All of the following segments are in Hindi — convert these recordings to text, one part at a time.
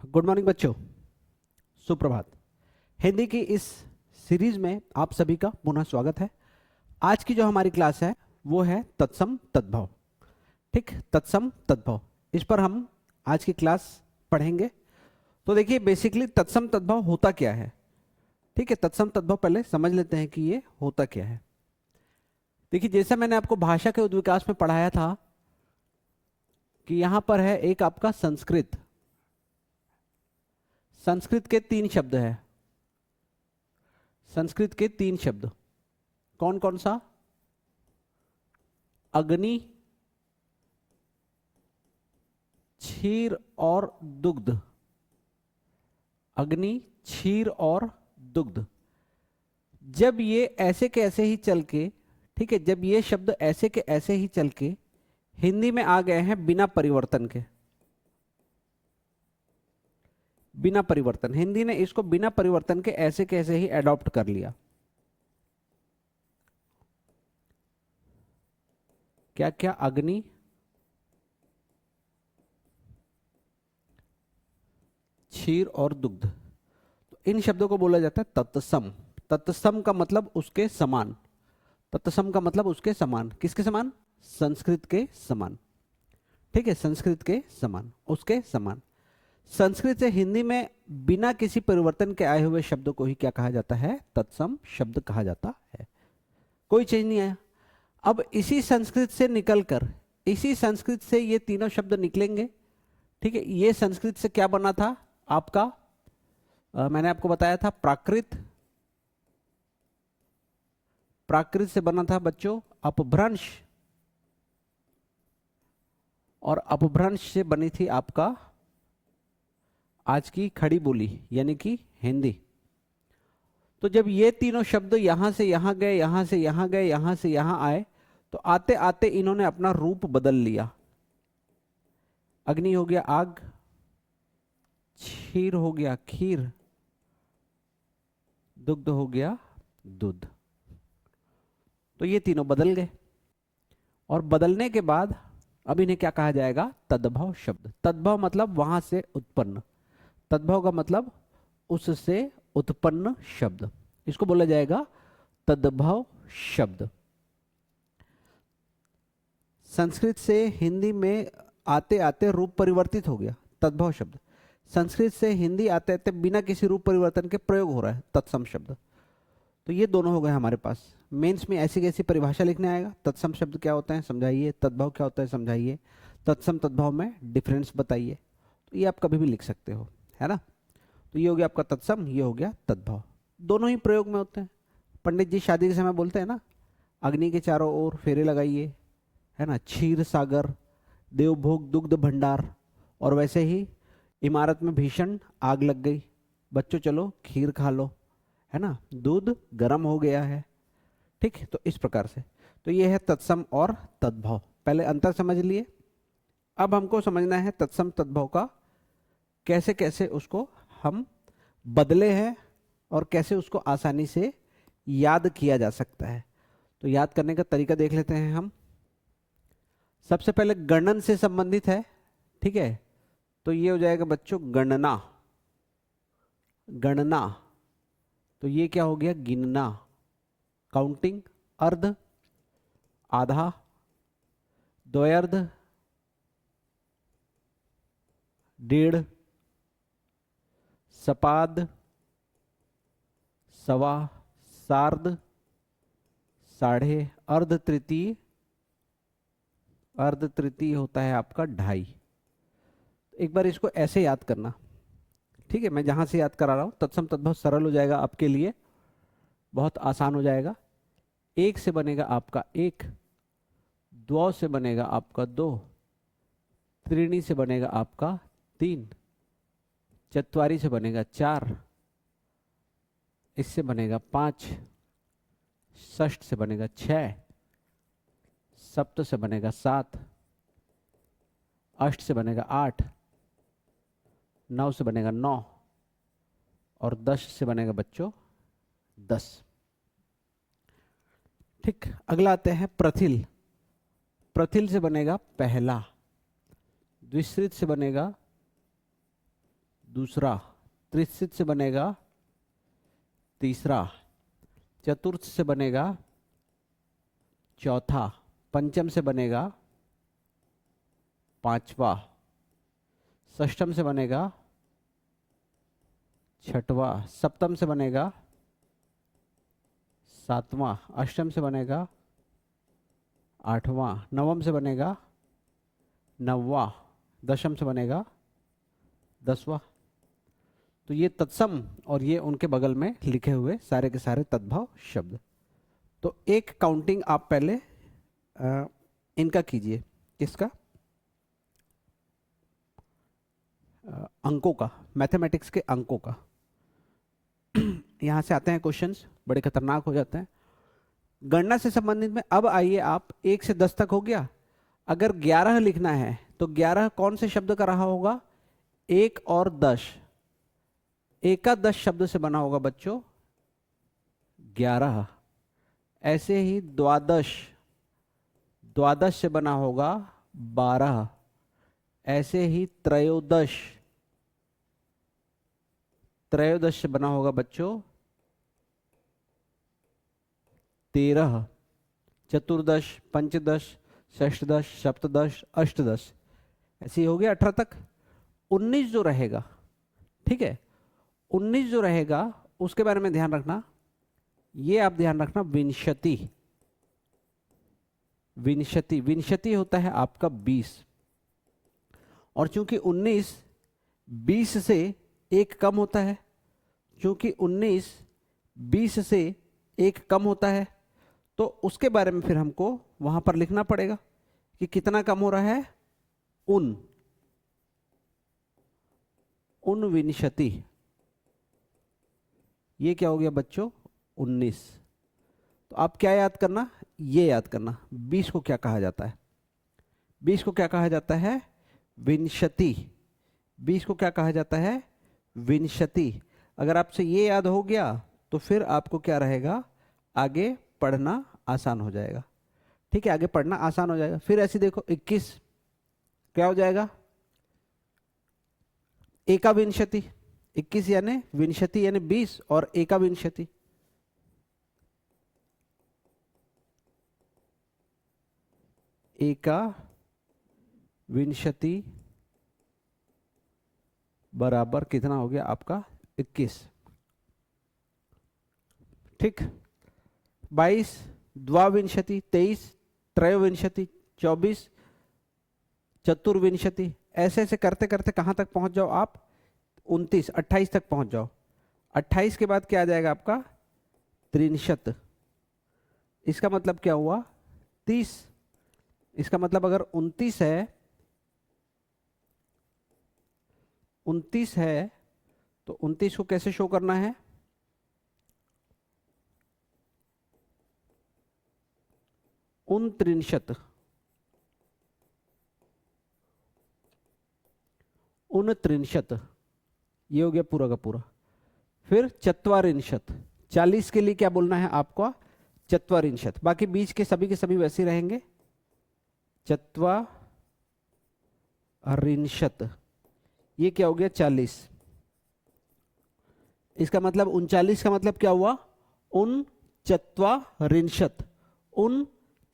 गुड मॉर्निंग बच्चों, सुप्रभात। हिंदी की इस सीरीज में आप सभी का पुनः स्वागत है। आज की जो हमारी क्लास है वो है तत्सम तद्भव। ठीक, तत्सम तद्भव, इस पर हम आज की क्लास पढ़ेंगे। तो देखिए, बेसिकली तत्सम तद्भव होता क्या है। ठीक है, तत्सम तद्भव पहले समझ लेते हैं कि ये होता क्या है। देखिए, जैसे मैंने आपको भाषा के उद्विकास में पढ़ाया था कि यहां पर है एक आपका संस्कृत। संस्कृत के 3 शब्द है। संस्कृत के 3 शब्द कौन कौन सा? अग्नि, क्षीर और दुग्ध। अग्नि, क्षीर और दुग्ध। जब ये ऐसे के ऐसे ही चल के, ठीक है, जब ये शब्द ऐसे के ऐसे ही चल के हिंदी में आ गए हैं बिना परिवर्तन के, बिना परिवर्तन, हिंदी ने इसको बिना परिवर्तन के ऐसे ही अडॉप्ट कर लिया। क्या क्या? अग्नि, क्षीर और दुग्ध। तो इन शब्दों को बोला जाता है तत्सम। तत्सम का मतलब उसके समान। तत्सम का मतलब उसके समान। किसके समान? संस्कृत के समान। ठीक है, संस्कृत के समान, उसके समान। संस्कृत से हिंदी में बिना किसी परिवर्तन के आए हुए शब्दों को ही क्या कहा जाता है? तत्सम शब्द कहा जाता है। कोई चेंज नहीं आया। अब इसी संस्कृत से निकलकर, इसी संस्कृत से ये तीनों शब्द निकलेंगे। ठीक है, ये संस्कृत से क्या बना था आपका? मैंने आपको बताया था प्राकृत। प्राकृत से बना था बच्चों अपभ्रंश, और अपभ्रंश से बनी थी आपका आज की खड़ी बोली यानी कि हिंदी। तो जब ये तीनों शब्द यहां से यहां गए, यहां से यहां गए, यहां से यहां आए, तो आते आते इन्होंने अपना रूप बदल लिया। अग्नि हो गया आग, क्षीर हो गया खीर, दुग्ध हो गया दूध। तो ये तीनों बदल गए, और बदलने के बाद अब इन्हें क्या कहा जाएगा? तद्भव शब्द। तद्भव मतलब वहां से उत्पन्न। तद्भव का मतलब उससे उत्पन्न शब्द, इसको बोला जाएगा तद्भव शब्द। संस्कृत से हिंदी में आते आते रूप परिवर्तित हो गया, तद्भव शब्द। संस्कृत से हिंदी आते आते बिना किसी रूप परिवर्तन के प्रयोग हो रहा है तत्सम शब्द। तो ये दोनों हो गए हमारे पास। मेंस में ऐसी कैसी परिभाषा लिखने आएगा? तत्सम शब्द क्या होता है समझाइए, तद्भव क्या होता है समझाइए, तत्सम तद्भव में डिफरेंस बताइए। तो ये आप कभी भी लिख सकते हो, है ना। तो ये हो गया आपका तत्सम, ये हो गया तद्भव। दोनों ही प्रयोग में होते हैं। पंडित जी शादी के समय बोलते हैं ना, अग्नि के चारों ओर फेरे लगाइए, है ना, क्षीर सागर, देवभोग दुग्ध भंडार। और वैसे ही इमारत में भीषण आग लग गई, बच्चों चलो खीर खा लो, है ना, दूध गर्म हो गया है। ठीक, तो इस प्रकार से। तो ये है तत्सम और तद्भव। पहले अंतर समझ लिए, अब हमको समझना है तत्सम तद्भव का कैसे कैसे उसको हम बदले हैं और कैसे उसको आसानी से याद किया जा सकता है। तो याद करने का तरीका देख लेते हैं हम। सबसे पहले गणन से संबंधित है, ठीक है। तो ये हो जाएगा बच्चों गणना। गणना, तो ये क्या हो गया? गिनना, काउंटिंग। अर्ध, आधा, द्वयर्ध, डेढ़, सपाद, सवा, सार्ध, साढ़े, अर्ध तृतीय। अर्ध तृतीय होता है आपका ढाई। एक बार इसको ऐसे याद करना, ठीक है। मैं जहां से याद करा रहा हूं, तत्सम तद्भव सरल हो जाएगा आपके लिए, बहुत आसान हो जाएगा। एक से बनेगा आपका एक, द्वौ से बनेगा आपका दो, त्रीणी से बनेगा आपका तीन, चत्वारी से बनेगा चार, इससे बनेगा पांच, षष्ठ से बनेगा छह, सप्त से बनेगा सात, अष्ट से बनेगा आठ, नौ से बनेगा नौ, और 10 से बनेगा बच्चों 10। ठीक, अगला आते हैं प्रथिल। प्रथिल से बनेगा पहला, द्विश्रित से बनेगा दूसरा, त्रिशित से बनेगा तीसरा, चतुर्थ से बनेगा चौथा, पंचम से बनेगा पांचवा, षष्ठम से बनेगा छठवा, सप्तम से बनेगा सातवां, अष्टम से बनेगा आठवां, नवम से बनेगा नववां, दशम से बनेगा दसवां। तो ये तत्सम और ये उनके बगल में लिखे हुए सारे के सारे तद्भव शब्द। तो एक काउंटिंग आप पहले इनका कीजिए, किसका, अंकों का, मैथमेटिक्स के अंकों का। यहां से आते हैं क्वेश्चंस, बड़े खतरनाक हो जाते हैं। गणना से संबंधित में अब आइए आप 1 से 10 तक हो गया। अगर 11 लिखना है तो 11 कौन से शब्द का रहा होगा, 1 और 10, एकादश शब्द से बना होगा बच्चों 11। ऐसे ही द्वादश, द्वादश से बना होगा 12। ऐसे ही त्रयोदश, त्रयोदश से बना होगा बच्चों 13। चतुर्दश, पंचदश, षष्ठदश, सप्तदश, अष्टदश, ऐसे ही हो गया 18 तक। 19 जो रहेगा, ठीक है, 19 जो रहेगा उसके बारे में ध्यान रखना। ये आप ध्यान रखना, विंशति, विंशति, विंशति होता है आपका 20। और चूंकि 19 20 से एक कम होता है, चूंकि 19 20 से एक कम होता है, तो उसके बारे में फिर हमको वहां पर लिखना पड़ेगा कि कितना कम हो रहा है, उन विंशति। ये क्या हो गया बच्चों, 19। तो आप क्या याद करना, ये याद करना 20 को क्या कहा जाता है, 20 को क्या कहा जाता है, विंशति। 20 को क्या कहा जाता है, विंशति। अगर आपसे ये याद हो गया तो फिर आपको क्या रहेगा, आगे पढ़ना आसान हो जाएगा। ठीक है, आगे पढ़ना आसान हो जाएगा। फिर ऐसे देखो 21 क्या हो जाएगा, एका विंशति। 21 यानी विंशति यानी 20 और एका विंशति, एका विंशति बराबर कितना हो गया आपका 21। ठीक, 22 द्वाविंशति, 23 त्रयोविंशति, 24 चतुर्विंशति। ऐसे ऐसे करते करते कहां तक पहुंच जाओ आप, 29 28 तक पहुंच जाओ। 28 के बाद क्या आ जाएगा आपका, त्रिंशत। इसका मतलब क्या हुआ, 30। इसका मतलब अगर 29 है, 29 है तो 29 को कैसे शो करना है, उनत्रिंशत, उनत्रिंशत, ये हो गया पूरा का पूरा। फिर चत्वारिंशत, 40 के लिए क्या बोलना है आपको, चत्वारिंशत। बाकी बीच के सभी वैसे रहेंगे, चत्वारिंशत। ये क्या हो गया 40। इसका मतलब 39 का मतलब क्या हुआ, उन चत्वारिंशत, उन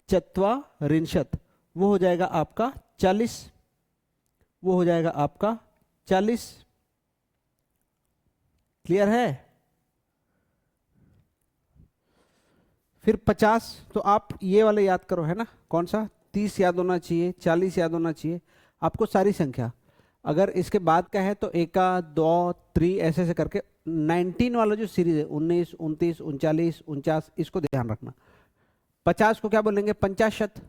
चत्वारिंशत। वो हो जाएगा आपका 40, वो हो जाएगा आपका 40। क्लियर है। फिर 50, तो आप ये वाले याद करो, है ना, कौन सा, 30 याद होना चाहिए, 40 याद होना चाहिए आपको, सारी संख्या। अगर इसके बाद का है तो एका, दो, त्री, ऐसे ऐसे करके 19 वाला जो सीरीज है, 19, 29, 39, 49, इसको ध्यान रखना। 50 को क्या बोलेंगे, पंचाशत।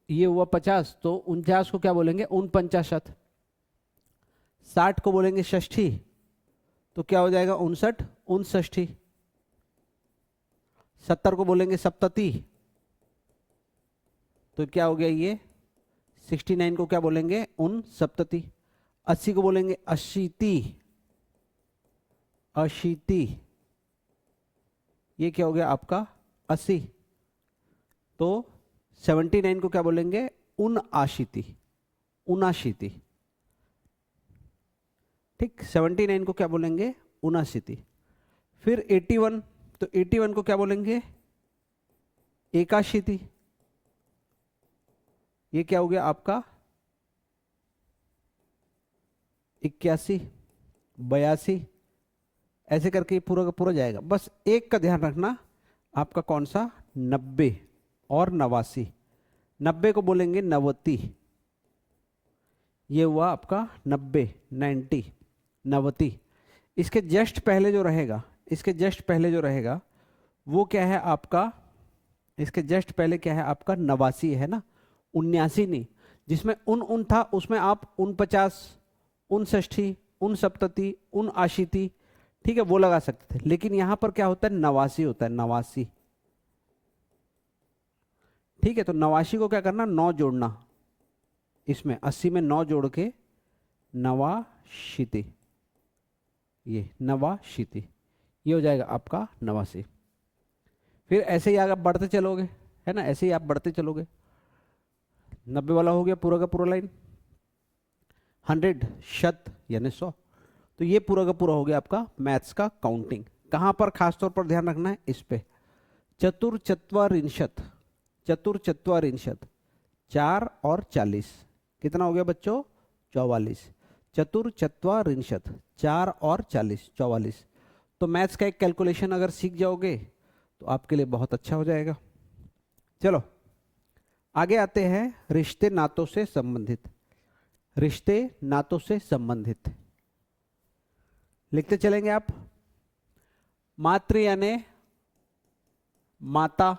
ये हुआ 50, तो 49 को क्या बोलेंगे, उनपंचाशत। 60 को बोलेंगे षष्ठी, तो क्या हो जाएगा 59, उनषष्ठी। 70 को बोलेंगे सप्तति, तो क्या हो गया ये 69 को क्या बोलेंगे, उन सप्तति। 80 को बोलेंगे अशीति, अशीति। ये क्या हो गया आपका 80। तो 79 को क्या बोलेंगे, उन आशीति। उनाशीति। ठीक, 79 को क्या बोलेंगे? उनाशीति। फिर 81, तो 81 को क्या बोलेंगे? एकाशीति। ये क्या हो गया आपका? 81, 82, ऐसे करके पूरा का पूरा जाएगा। बस एक का ध्यान रखना, आपका कौन सा? 90 और 89। 90 को बोलेंगे नवती। ये हुआ आपका 90, 90, नवती। इसके जस्ट पहले जो रहेगा, इसके जस्ट पहले जो रहेगा वो क्या है आपका? इसके जस्ट पहले क्या है आपका? 89 है ना, 79 नहीं। जिसमें उन था उसमें आप 49, 59, 69, 79, ठीक है, वो लगा सकते थे। लेकिन यहां पर क्या होता है? 89 होता है, 89। ठीक है, तो 89 को क्या करना? 9 जोड़ना इसमें, 80 में 9 जोड़ के नवाशीति, ये नवाशीति, ये हो जाएगा आपका 89। फिर ऐसे ही आगे बढ़ते चलोगे, है ना, ऐसे ही आप बढ़ते चलोगे। 90 वाला हो गया पूरा का पूरा लाइन। 100 शत यानी 100। तो ये पूरा का पूरा हो गया आपका मैथ्स का काउंटिंग। कहां पर खास तौर पर ध्यान रखना है? इस पे। चतुर्चत्वारिंशत, चतुर्चत्वारिंशत, 4 और 40, कितना हो गया बच्चों? 44। चतुर्चत्वारिंशत, 4 और 40, 44। तो मैथ्स का एक कैलकुलेशन अगर सीख जाओगे तो आपके लिए बहुत अच्छा हो जाएगा। चलो आगे आते हैं रिश्ते नातों से संबंधित। रिश्ते नातों से संबंधित लिखते चलेंगे आप। मातृ यानी माता,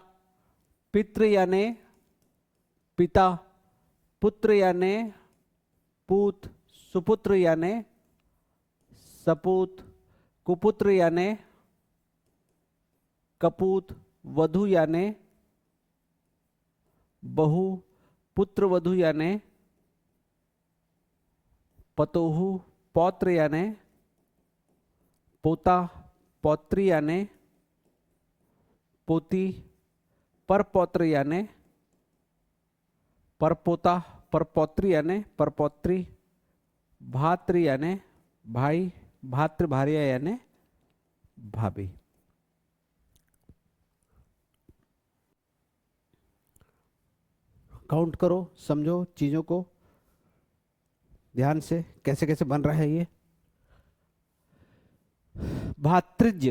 पितृ यानी पिता, पुत्र यानी पूत, सुपुत्र यानी सपूत, कुपुत्र यानी कपूत, वधु यानी बहु, पुत्र वधु यानी पतोहु, पौत्र यानी पोता, पौत्री यानी पोती, परपौत्र यानी परपोता, परपौत्री यानी परपौत्री, भातृ यानी भाई, भातृ भार्या यानी भाभी। काउंट करो, समझो चीजों को ध्यान से, कैसे कैसे बन रहा है ये। भातृज,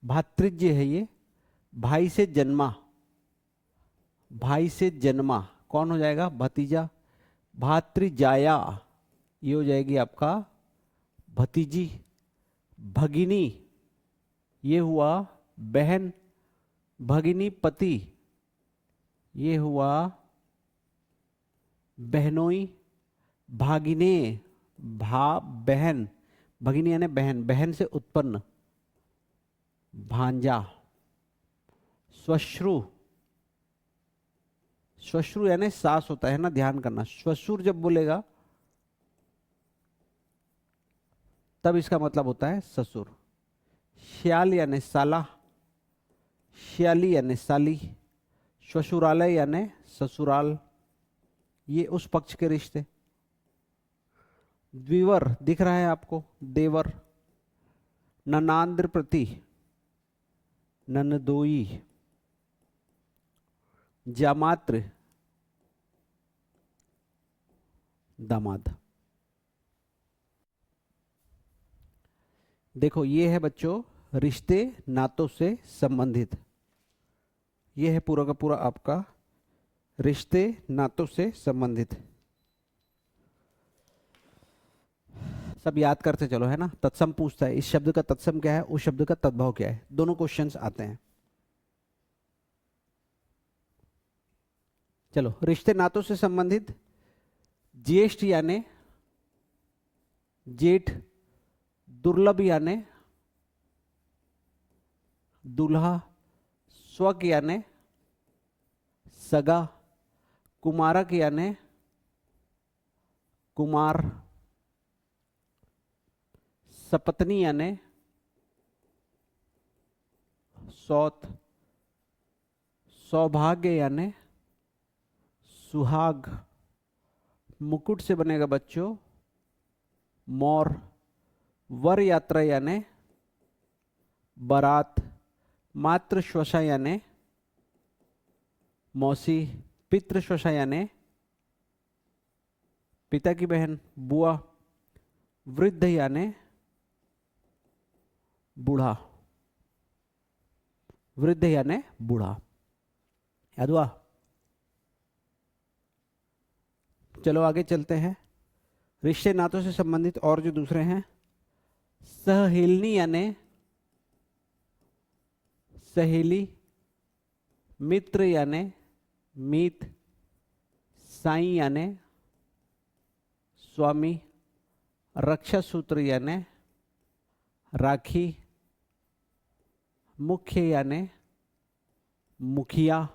भातृज है ये, भाई से जन्मा, भाई से जन्मा कौन हो जाएगा? भतीजा। भातृजाया, ये हो जाएगी आपका भतीजी। भगिनी, ये हुआ बहन। भगिनी पति, ये हुआ बहनोई। भागिने, भा बहन, भगिनी यानी बहन, बहन से उत्पन्न भांजा। श्वश्रु, श्वश्रु यानी सास होता है ना, ध्यान करना। श्वशुर जब बोलेगा तब इसका मतलब होता है ससुर। श्याल यानी साला, श्याली यानी साली। श्वशुरालय यानी ससुराल, ये उस पक्ष के रिश्ते। द्विवर दिख रहा है आपको, देवर। ननांद्र प्रति, ननदोई। जामात्र, दामाद। देखो ये है बच्चों रिश्ते नातों से संबंधित। ये है पूरा का पूरा आपका रिश्ते नातों से संबंधित। सब याद करते चलो, है ना। तत्सम पूछता है, इस शब्द का तत्सम क्या है, उस शब्द का तद्भव क्या है, दोनों क्वेश्चंस आते हैं। चलो रिश्ते नातों से संबंधित। ज्येष्ठ यानी जेठ, दुर्लभ यानी दूल्हा, स्वक यानी सगा, कुमारक यानी कुमार, सपत्नी यानी सौत, सौभाग्य यानी सुहाग, मुकुट से बनेगा बच्चों मोर। वर यात्रा यानी बारात। मातृश्वसा यानी मौसी। पितृश्वसा यानी पिता की बहन बुआ। वृद्ध यानी बूढ़ा। वृद्ध यानी बूढ़ा। याद हुआ? चलो आगे चलते हैं। रिश्ते नातों से संबंधित और जो दूसरे हैं, सहेलनी यानी सहेली। मित्र यानी मीत। साई यानी स्वामी। रक्षा सूत्र यानी राखी। मुख्य यानी मुखिया।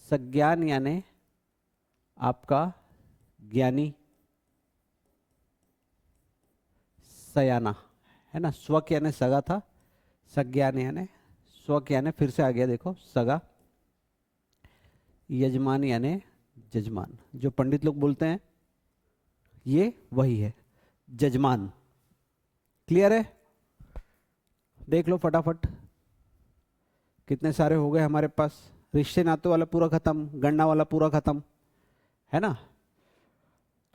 सज्ञान यानी आपका ज्ञानी। सयाना है ना। स्वक यानी सगा था। सज्ञान यानी स्वक यानी फिर से आ गया देखो सगा। यजमान यानी जजमान। जो पंडित लोग बोलते हैं ये वही है, जजमान। क्लियर है? देख लो फटाफट कितने सारे हो गए हमारे पास। रिश्ते नातों वाला पूरा खत्म, गणना वाला पूरा खत्म, है ना।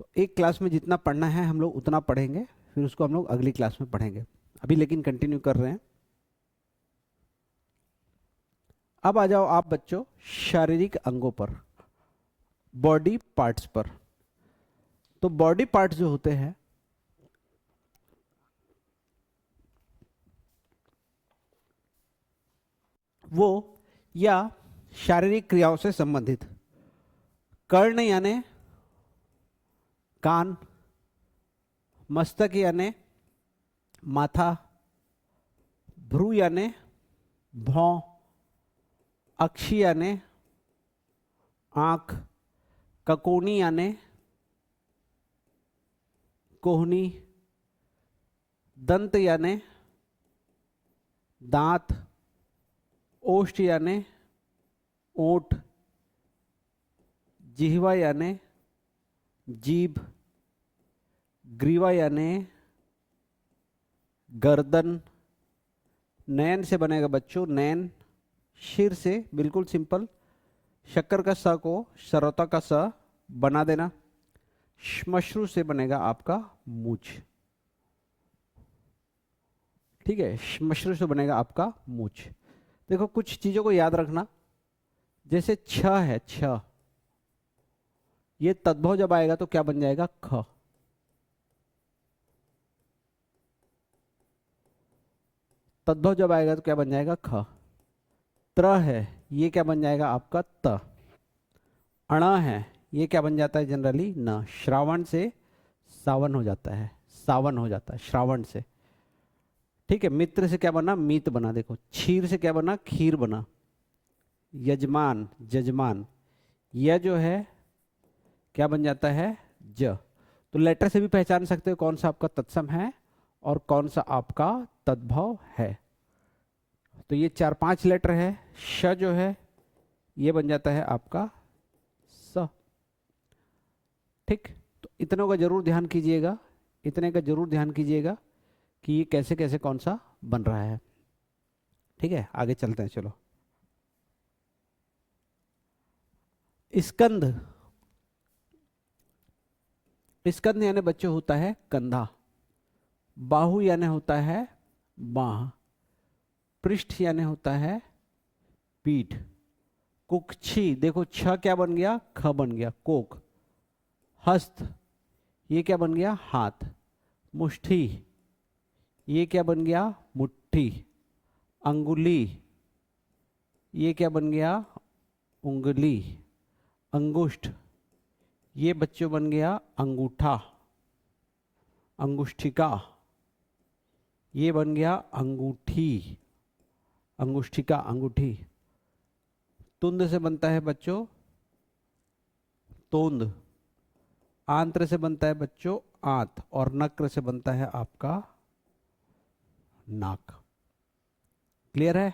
तो एक क्लास में जितना पढ़ना है हम लोग उतना पढ़ेंगे, फिर उसको हम लोग अगली क्लास में पढ़ेंगे। अभी लेकिन कंटिन्यू कर रहे हैं। अब आ जाओ आप बच्चों शारीरिक अंगों पर, बॉडी पार्ट्स पर। तो बॉडी पार्ट्स जो होते हैं वो या शारीरिक क्रियाओं से संबंधित। कर्ण यानी कान। मस्तक यानी माथा। भ्रू यानी भौं। अक्षी यानी आंख। ककोनी यानी कोहनी। दंत यानी दांत। ओष्ठ यानी ओंठ। जिह्वा यानी जीभ। ग्रीवा यानी गर्दन। नयन से बनेगा बच्चों नयन। शिर से बिल्कुल सिंपल, शक्कर का स को सरौता का स बना देना। श्मश्रु से बनेगा आपका मूछ। ठीक है, श्मश्रु से बनेगा आपका मूछ। देखो कुछ चीजों को याद रखना, जैसे छ है, छ ये तद्भव जब आएगा तो क्या बन जाएगा? ख। तद्भव जब आएगा तो क्या बन जाएगा? ख। त्र है, ये क्या बन जाएगा आपका? त। अण है, ये क्या बन जाता है जनरली? न। श्रावण से सावन हो जाता है, सावन हो जाता है श्रावण से। ठीक है, मित्र से क्या बना? मीत बना। देखो क्षीर से क्या बना? खीर बना। यजमान, जजमान, यह जो है क्या बन जाता है? ज। तो लेटर से भी पहचान सकते हो कौन सा आपका तत्सम है और कौन सा आपका तद्भव है। तो ये 4-5 लेटर है। श जो है ये बन जाता है आपका स। ठीक, तो इतनों का जरूर ध्यान कीजिएगा, इतने का जरूर ध्यान कीजिएगा कि ये कैसे कैसे कौन सा बन रहा है। ठीक है, आगे चलते हैं। चलो, स्कंद। स्कंद यानी बच्चों होता है कंधा। बाहु यानी होता है बाह। पृष्ठ यानी होता है पीठ। कुक्षी, देखो छ क्या बन गया? ख बन गया, कोक। हस्त, ये क्या बन गया? हाथ। मुष्टि, ये क्या बन गया? मुट्ठी। अंगुली, ये क्या बन गया? उंगली। अंगुष्ठ, ये बच्चों बन गया अंगूठा। अंगुष्ठिका, ये बन गया अंगूठी। अंगुष्ठिका, अंगूठी। तुंद से बनता है बच्चों तोंद। आंत्र से बनता है बच्चों आंत। और नक्र से बनता है आपका नाक। क्लियर है?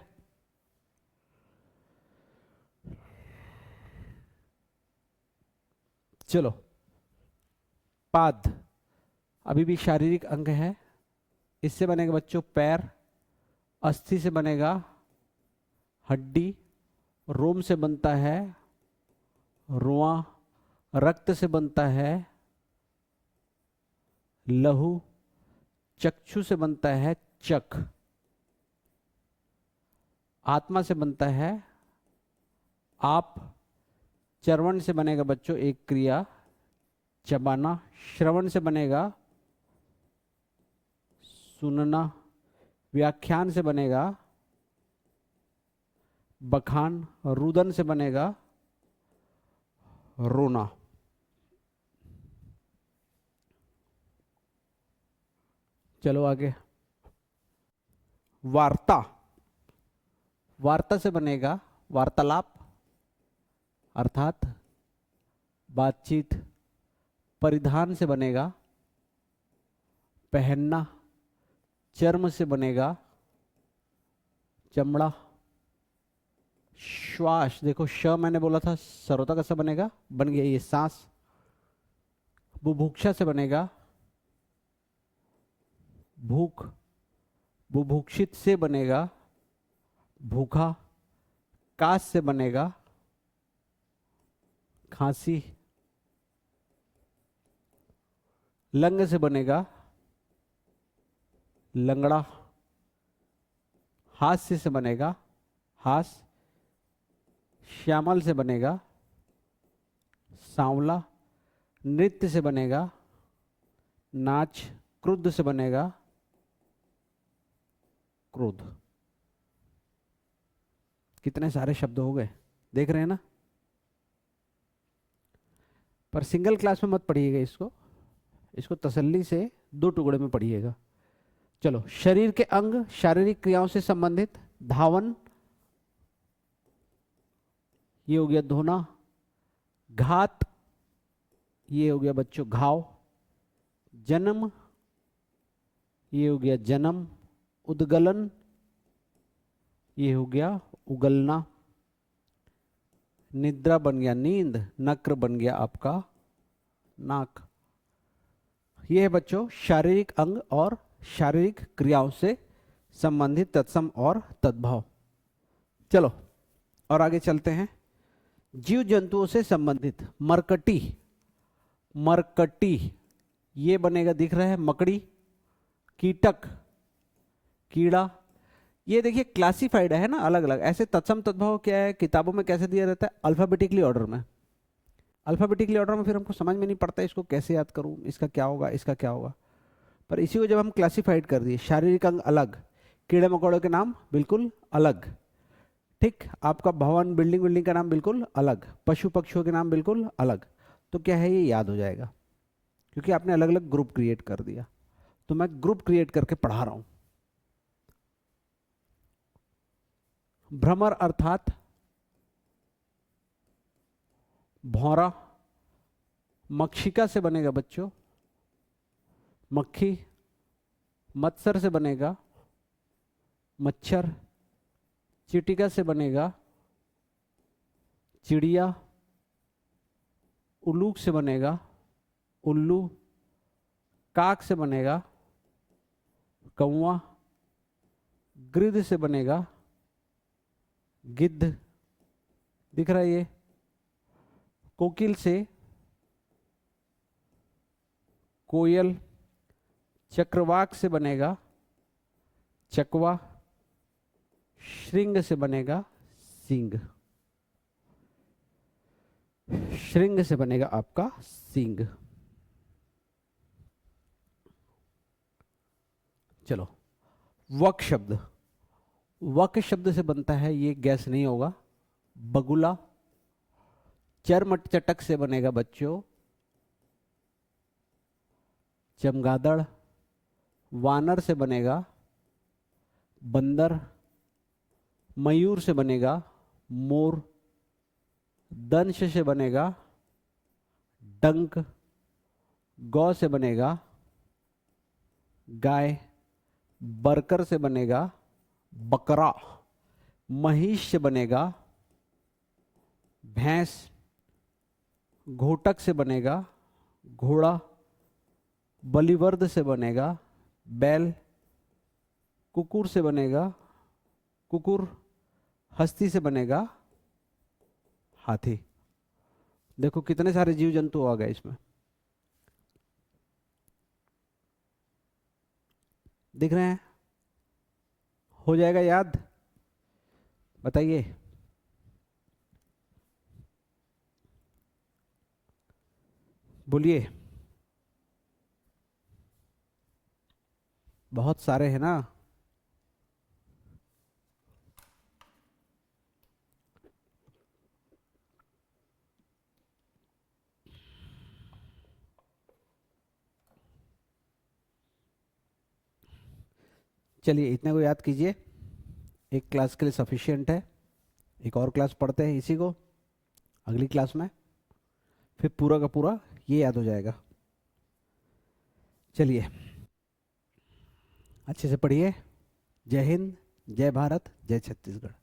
चलो पाद अभी भी शारीरिक अंग है, इससे बनेगा बच्चों पैर, अस्थि से बनेगा हड्डी, रोम से बनता है रुआ, रक्त से बनता है लहू, चक्षु से बनता है चक, आत्मा से बनता है आप, चर्वण से बनेगा बच्चों एक क्रिया चबाना, श्रवण से बनेगा सुनना, व्याख्यान से बनेगा बखान, रुदन से बनेगा रोना। चलो आगे। वार्ता, वार्ता से बनेगा वार्तालाप अर्थात बातचीत, परिधान से बनेगा पहनना, चर्म से बनेगा चमड़ा, श्वास देखो श मैंने बोला था सरोता का स बनेगा, बन गया ये सांस, बुभुक्षा से बनेगा भूख, बुभुक्षित से बनेगा भूखा, काश से बनेगा खांसी, लंग से बनेगा लंगड़ा, हास्य से बनेगा हास, श्यामल से बनेगा सांवला, नृत्य से बनेगा नाच, क्रुद्ध से बनेगा क्रोध। कितने सारे शब्द हो गए देख रहे हैं ना, पर सिंगल क्लास में मत पढ़िएगा इसको, इसको तसल्ली से दो टुकड़े में पढ़िएगा। चलो, शरीर के अंग शारीरिक क्रियाओं से संबंधित, धावन ये हो गया धोना, घात ये हो गया बच्चों घाव, जन्म ये हो गया जन्म, उद्गलन ये हो गया उगलना, निद्रा बन गया नींद, नक्र बन गया आपका नाक। ये है बच्चों शारीरिक अंग और शारीरिक क्रियाओं से संबंधित तत्सम और तद्भव। चलो और आगे चलते हैं। जीव जंतुओं से संबंधित, मरकटी, मरकटी ये बनेगा दिख रहा है मकड़ी, कीटक कीड़ा, ये देखिए क्लासिफाइड है ना अलग अलग। ऐसे तत्सम तद्भव क्या है किताबों में कैसे दिया रहता है, अल्फाबेटिकली ऑर्डर में। अल्फाबेटिकली ऑर्डर में फिर हमको समझ में नहीं पड़ता इसको कैसे याद करूं, इसका क्या होगा इसका क्या होगा। पर इसी को जब हम क्लासिफाइड कर दिए, शारीरिक अंग अलग, कीड़े मकोड़ों के नाम बिल्कुल अलग, ठीक, आपका भवन बिल्डिंग बिल्डिंग का नाम बिल्कुल अलग, पशु पक्षियों के नाम बिल्कुल अलग, तो क्या है ये याद हो जाएगा क्योंकि आपने अलग अलग ग्रुप क्रिएट कर दिया। तो मैं ग्रुप क्रिएट करके पढ़ा रहा हूं। भ्रमर अर्थात भौरा, मक्षिका से बनेगा बच्चों मक्खी, मत्सर से बनेगा मच्छर, चिटिका से बनेगा चिड़िया, उल्लूक से बनेगा उल्लू, काक से बनेगा कौवा, गिद्ध से बनेगा गिद्ध, दिख रहा है ये, कोकिल से कोयल, चक्रवाक से बनेगा चकवा, श्रृंग से बनेगा सिंह, श्रृंग से बनेगा आपका सिंह। चलो, वक शब्द, वक शब्द से बनता है, ये गैस नहीं होगा, बगुला, चर्म चटक से बनेगा बच्चों चमगादड़, वानर से बनेगा बंदर, मयूर से बनेगा मोर, दंश से बनेगा डंक, गौ से बनेगा गाय, बरकर से बनेगा बकरा, महिष से बनेगा भैंस, घोटक से बनेगा घोड़ा, बलिवर्द से बनेगा बैल, कुकुर से बनेगा कुकुर, हस्ती से बनेगा हाथी। देखो कितने सारे जीव जंतु आ गए इसमें, दिख रहे हैं? हो जाएगा याद? बताइए। बोलिए। बहुत सारे हैं ना। चलिए इतने को याद कीजिए, एक क्लास के लिए सफिशिएंट है। एक और क्लास पढ़ते हैं इसी को अगली क्लास में, फिर पूरा का पूरा ये याद हो जाएगा। चलिए अच्छे से पढ़िए। जय हिंद, जय भारत, जय छत्तीसगढ़।